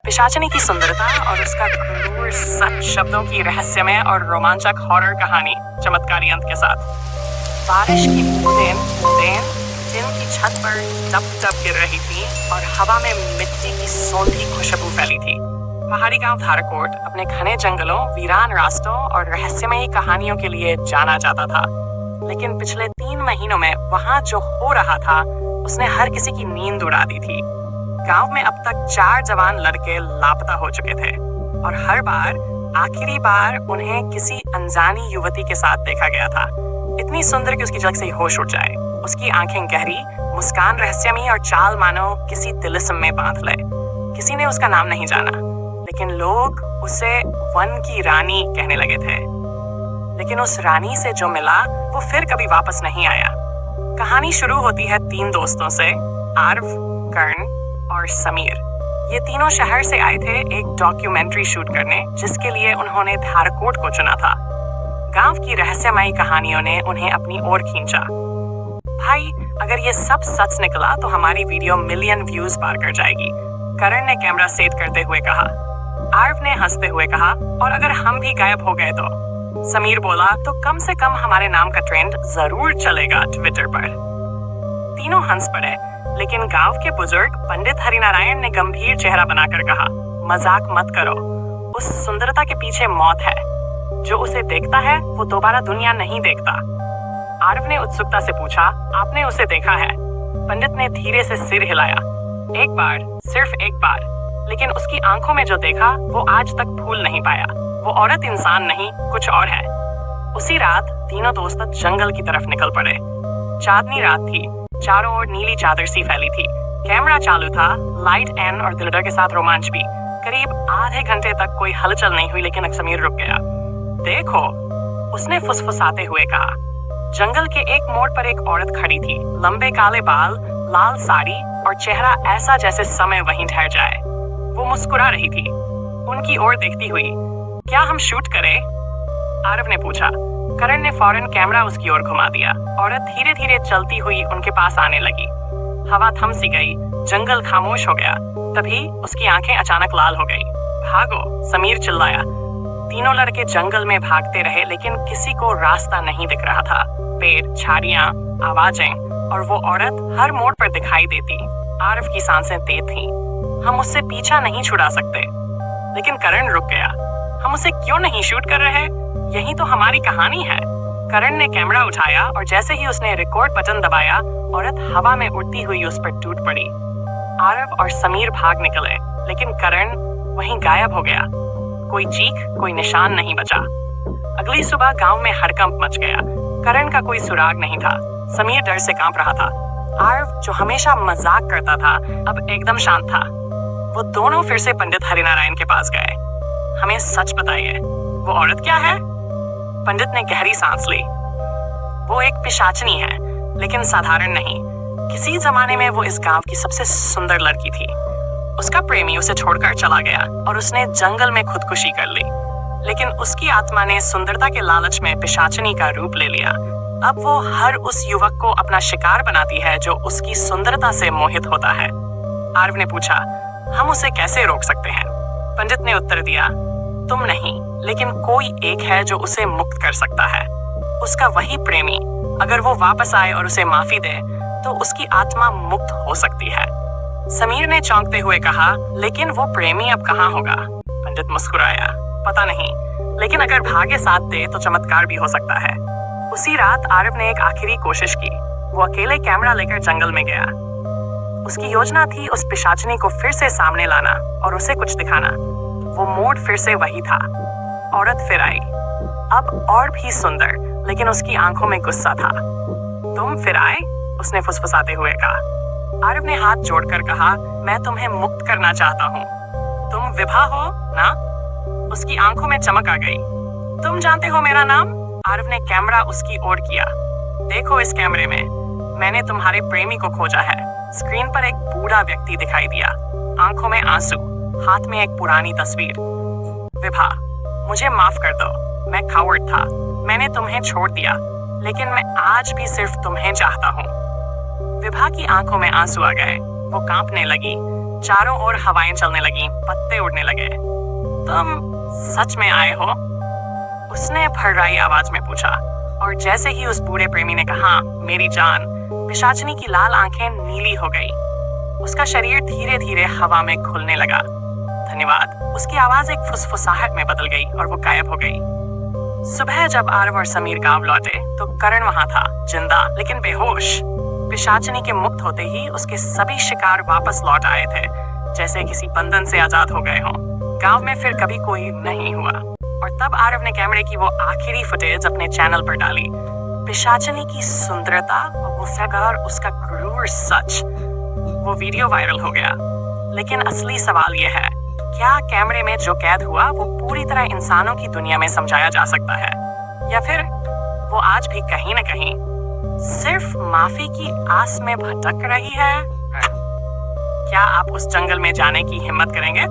पिशाचिनी की सुंदरता और उसका क्रूर सच शब्दों की रहस्यमय और रोमांचक हॉरर कहानी चमत्कारी अंत के साथ। बारिश की बूंदें जिन की छत पर टप टप गिर रही थी और हवा में मिट्टी की सौंधी खुशबू फैली थी। पहाड़ी गांव धारकोट अपने घने जंगलों, वीरान रास्तों और रहस्यमयी कहानियों के लिए जाना जाता था, लेकिन पिछले 3 महीनों में वहां जो हो रहा था उसने हर किसी की नींद उड़ा दी थी। गांव में अब तक 4 जवान लड़के लापता हो चुके थे और हर बार आखिरी बार उन्हें किसी अनजानी युवती के साथ देखा गया था, इतनी सुंदर कि उसकी झलक से ही होश उड़ जाए। उसकी आंखें गहरी, मुस्कान रहस्यमयी और चाल मानो किसी तिलिस्म में बांध ले। किसी ने उसका नाम नहीं जाना, लेकिन लोग उसे वन की रानी कहने लगे थे। लेकिन उस रानी से जो मिला वो फिर कभी वापस नहीं आया। कहानी शुरू होती है 3 दोस्तों से, आरव, कर्ण और समीर। ये तीनों शहर से आए थे एक डॉक्यूमेंट्री शूट करने, जिसके लिए उन्होंने धारकोट को चुना था। गांव की रहस्यमयी कहानियों ने उन्हें अपनी ओर खींचा। भाई, अगर ये सब सच निकला तो हमारी वीडियो मिलियन व्यूज पार कर जाएगी, करण ने कैमरा सेट करते हुए कहा। आरव ने हंसते हुए कहा, और अगर हम भी गायब हो गए तो? समीर बोला, तो कम से कम हमारे नाम का ट्रेंड जरूर चलेगा ट्विटर पर। तीनों हंस पड़े, लेकिन गांव के बुजुर्ग पंडित हरिनारायण ने गंभीर चेहरा बनाकर कहा, मजाक मत करो, उस सुंदरता के पीछे मौत है। जो उसे देखता है वो दोबारा दुनिया नहीं देखता। आरव ने उत्सुकता से पूछा, आपने उसे देखा है? पंडित ने धीरे से सिर हिलाया। एक बार, सिर्फ एक बार, लेकिन उसकी आंखों में जो देखा वो आज तक भूल नहीं पाया। वो औरत इंसान नहीं, कुछ और है। उसी रात तीनों दोस्त जंगल की तरफ निकल पड़े। चांदनी रात थी, चारों ओर नीली चादर सी फैली थी। कैमरा चालू था, लाइट एन और ग्लिटर के साथ रोमांच भी। करीब आधे घंटे तक कोई हलचल नहीं हुई, लेकिन समीर रुक गया। देखो, उसने फुसफुसाते हुए कहा। जंगल के एक मोड़ पर एक औरत खड़ी थी, लंबे काले बाल, लाल साड़ी और चेहरा ऐसा जैसे समय वहीं ठहर जाए। वो मुस्कुरा रही थी, उनकी ओर देखती हुई। क्या हम शूट करें? आरव ने पूछा। करण ने फौरन कैमरा उसकी ओर घुमा दिया। औरत धीरे धीरे चलती हुई उनके पास आने लगी। हवा थम सी गई, जंगल खामोश हो गया। तभी उसकी आंखें अचानक लाल हो गई। भागो, समीर चिल्लाया। तीनों लड़के जंगल में भागते रहे, लेकिन किसी को रास्ता नहीं दिख रहा था। पेड़, झाड़ियां, आवाजें और वो औरत हर मोड़ पर दिखाई देती। आरव की सांसें तेज थीं। हम उससे पीछा नहीं छुड़ा सकते। लेकिन करण रुक गया। हम उसे क्यों नहीं शूट कर रहे? यही तो हमारी कहानी है। करण ने कैमरा उठाया और जैसे ही उसने रिकॉर्ड बटन दबाया, औरत हवा में उड़ती हुई उस पर टूट पड़ी। आरव और समीर भाग निकले, लेकिन करण वहीं गायब हो गया। कोई चीख, कोई निशान नहीं बचा। अगली सुबह गांव में हड़कंप मच गया। करण का कोई सुराग नहीं था। समीर डर से कांप रहा था। आरव, जो हमेशा मजाक करता था, अब एकदम शांत था। वो दोनों फिर से पंडित हरिनारायण के पास गए। हमें सच बताइए, वो औरत क्या है? पंडित ने गहरी सांस ली। वो एक पिशाचनी है, लेकिन साधारण नहीं। किसी जमाने में वो इस गांव की सबसे सुंदर लड़की थी। उसका प्रेमी उसे छोड़कर चला गया और उसने जंगल में खुदकुशी कर ली। लेकिन उसकी आत्मा ने सुंदरता के लालच में पिशाचनी का रूप ले लिया। अब वो हर उस युवक को अपना शिकार बनाती है जो उसकी सुंदरता से मोहित होता है। आरव ने पूछा, हम उसे कैसे रोक सकते हैं? पंडित ने उत्तर दिया, तुम नहीं, लेकिन कोई एक है जो उसे मुक्त कर सकता है। उसका वही प्रेमी। अगर वो वापस आए और उसे माफी दे, तो उसकी आत्मा मुक्त हो सकती है। समीर ने चौंकते हुए कहा, लेकिन वो प्रेमी अब कहाँ होगा? पंडित मुस्कुराया, पता नहीं, लेकिन अगर भाग्य साथ दे तो चमत्कार भी हो सकता है। उसी रात आरव ने एक आखिरी कोशिश की। वो अकेले कैमरा लेकर जंगल में गया। उसकी योजना थी उस पिशाचनी को फिर से सामने लाना और उसे कुछ दिखाना। वो मोड़ फिर से वही था। औरत फिर आई, अब और भी सुंदर, लेकिन उसकी आंखों में गुस्सा था। तुम फिर आए? उसने फुसफुसाते हुए कहा। आरव ने हाथ जोड़कर कहा, मैं तुम्हें मुक्त करना चाहता हूँ। तुम विभा हो ना? उसकी आंखों में चमक आ गई। तुम जानते हो मेरा नाम? आरव ने कैमरा उसकी ओर किया। देखो इस कैमरे में, मैंने तुम्हारे प्रेमी को खोजा है। स्क्रीन पर एक बूढ़ा व्यक्ति दिखाई दिया, आंखों में आंसू, हाथ में एक पुरानी तस्वीर। विभा, मुझे माफ कर दो, मैं कावर्ड था। मैंने तुम्हें छोड़ दिया, लेकिन मैं आज भी सिर्फ तुम्हें चाहता हूँ। विभा की आंखों में आंसू आ गए। वो कांपने लगी। चारों ओर हवाएं चलने लगी, पत्ते उड़ने लगे। तुम सच में आए हो? उसने फर्राई आवाज में पूछा। और जैसे ही उस बूढ़े प्रेमी ने कहा मेरी जान, पिशाचनी की लाल आंखें नीली हो गई। उसका शरीर धीरे धीरे हवा में खुलने लगा। धन्यवाद। उसकी आवाज एक फुसफुसाहट में बदल गई और वो गायब हो गई। सुबह जब आरव और समीर गांव लौटे तो करण वहां था, जिंदा लेकिन बेहोश। पिशाचनी के मुक्त होते ही उसके सभी शिकार वापस लौट आए थे, जैसे किसी बंधन से आजाद हो गए हों। गांव में फिर कभी कोई नहीं हुआ। और तब आरव ने कैमरे की वो आखिरी फुटेज अपने चैनल पर डाली। पिशाचनी की सुंदरता और वो फिगर, उसका क्रूर सच, वो वीडियो वायरल हो गया। लेकिन असली सवाल ये है, क्या कैमरे में जो कैद हुआ वो पूरी तरह इंसानों की दुनिया में समझाया जा सकता है, या फिर वो आज भी कहीं न कहीं सिर्फ माफी की आस में भटक रही है? क्या आप उस जंगल में जाने की हिम्मत करेंगे?